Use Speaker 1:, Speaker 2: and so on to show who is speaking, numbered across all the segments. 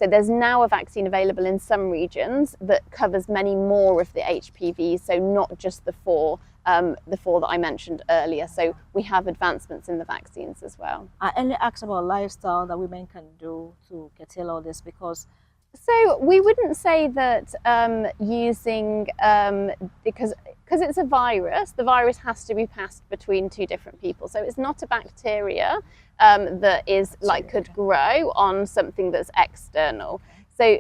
Speaker 1: So there's now a vaccine available in some regions that covers many more of the HPVs, so not just the four that I mentioned earlier. So we have advancements in the vaccines as well.
Speaker 2: Any acts about lifestyle that women can do to curtail all this? Because
Speaker 1: so we wouldn't say that using because it's a virus, the virus has to be passed between two different people. So it's not a bacteria that is could grow on something that's external. So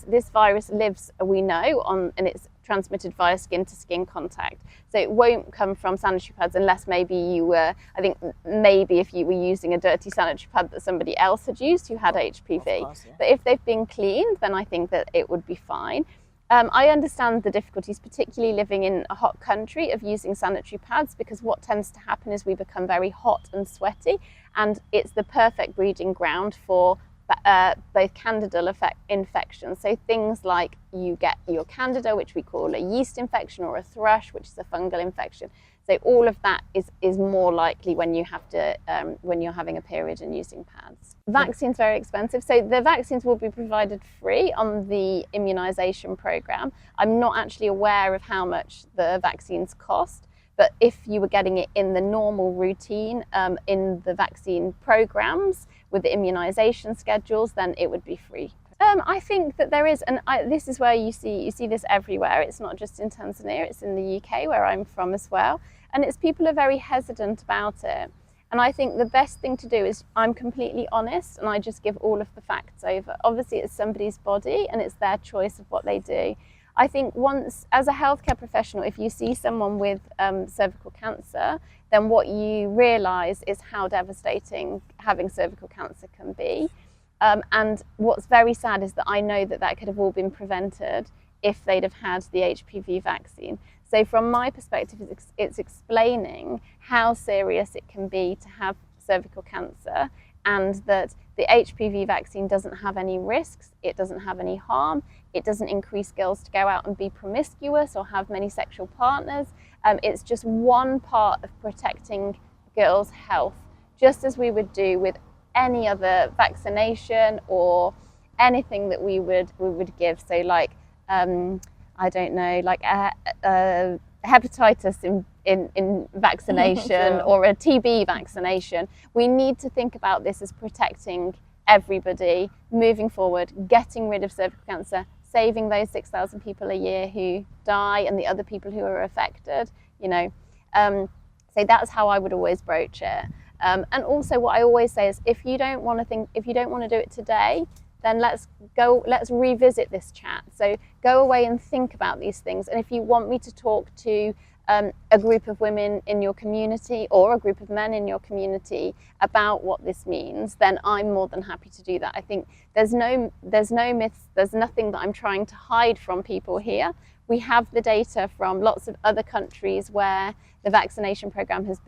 Speaker 1: this virus lives, we know, and it's transmitted via skin-to-skin contact. So it won't come from sanitary pads unless maybe if you were using a dirty sanitary pad that somebody else had used who had HPV.
Speaker 2: course, yeah.
Speaker 1: But if they've been cleaned, then I think that it would be fine. I understand the difficulties, particularly living in a hot country, of using sanitary pads, because what tends to happen is we become very hot and sweaty, and it's the perfect breeding ground for both candidal infections. So things like you get your candida, which we call a yeast infection, or a thrush, which is a fungal infection. So all of that is more likely when you have to when you're having a period and using pads. Vaccines very expensive. So the vaccines will be provided free on the immunisation programme. I'm not actually aware of how much the vaccines cost, but if you were getting it in the normal routine in the vaccine programmes with the immunisation schedules, then it would be free. I think that there is, and this is where you see this everywhere. It's not just in Tanzania, it's in the UK where I'm from as well. And people are very hesitant about it. And I think the best thing to do is I'm completely honest and I just give all of the facts over. Obviously it's somebody's body and it's their choice of what they do. I think once, as a healthcare professional, if you see someone with cervical cancer, then what you realise is how devastating having cervical cancer can be. And what's very sad is that I know that could have all been prevented if they'd have had the HPV vaccine. So from my perspective, it's explaining how serious it can be to have cervical cancer, and that the HPV vaccine doesn't have any risks, it doesn't have any harm, it doesn't increase girls to go out and be promiscuous or have many sexual partners. It's just one part of protecting girls' health, just as we would do with any other vaccination or anything that we would give. So like, I don't know, like hepatitis in vaccination or a TB vaccination. We need to think about this as protecting everybody, moving forward, getting rid of cervical cancer, saving those 6,000 people a year who die and the other people who are affected, you know. So that's how I would always broach it. And also what I always say is, if you don't want to do it today, then let's revisit this chat. So go away and think about these things. And if you want me to talk to a group of women in your community or a group of men in your community about what this means, then I'm more than happy to do that. I think there's no myths, there's nothing that I'm trying to hide from people here. We have the data from lots of other countries where the vaccination program has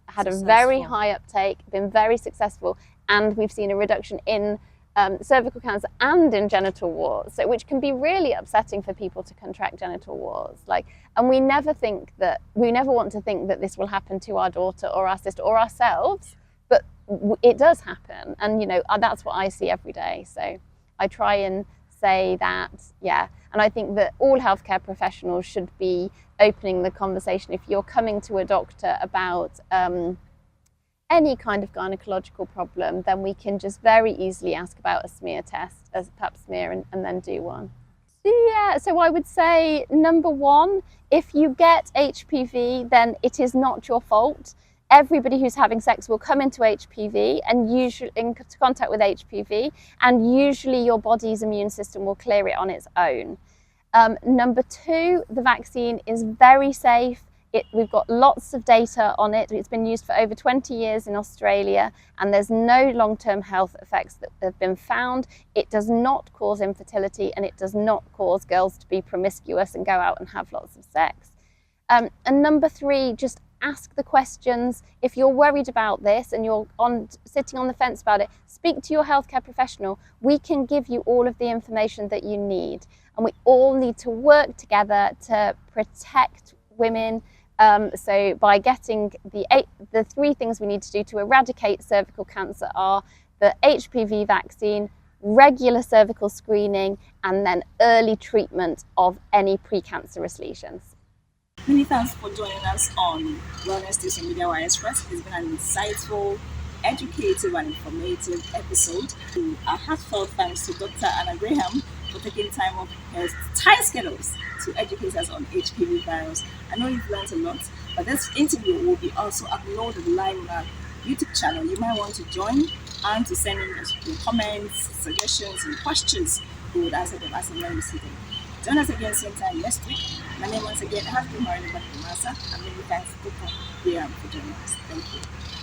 Speaker 1: had a very high uptake, been very successful, and we've seen a reduction in cervical cancer and in genital warts, so which can be really upsetting for people to contract genital warts. And we never want to think that this will happen to our daughter or our sister or ourselves, but it does happen, and that's what I see every day. So I try and say that, yeah, and I think that all healthcare professionals should be opening the conversation. If you're coming to a doctor about any kind of gynecological problem, then we can just very easily ask about a smear test, a pap smear, and then do one. Yeah, so I would say, number one, if you get HPV, then it is not your fault. Everybody who's having sex will come into HPV and usually into contact with HPV, and usually your body's immune system will clear it on its own. Number two, the vaccine is very safe. We've got lots of data on it. It's been used for over 20 years in Australia, and there's no long-term health effects that have been found. It does not cause infertility, and it does not cause girls to be promiscuous and go out and have lots of sex. And number three, just ask the questions. If you're worried about this and you're sitting on the fence about it, speak to your healthcare professional. We can give you all of the information that you need, and we all need to work together to protect women. So by getting the three things we need to do to eradicate cervical cancer are the HPV vaccine, regular cervical screening, and then early treatment of any precancerous lesions.
Speaker 2: Many thanks for joining us on Wellness Station Media Wire Express. It's been an insightful, educative, and informative episode. A heartfelt thanks to Dr. Anna Graham for taking time off her tight schedules to educate us on HPV virus. I know you've learned a lot, but this interview will be also uploaded live on our YouTube channel. You might want to join and to send in your comments, suggestions, and questions. We would answer them as and when we see them. Join us again same time next week. My name once again has been Marina Bakimasa, and many thanks to Dr. Graham for joining us. Thank you.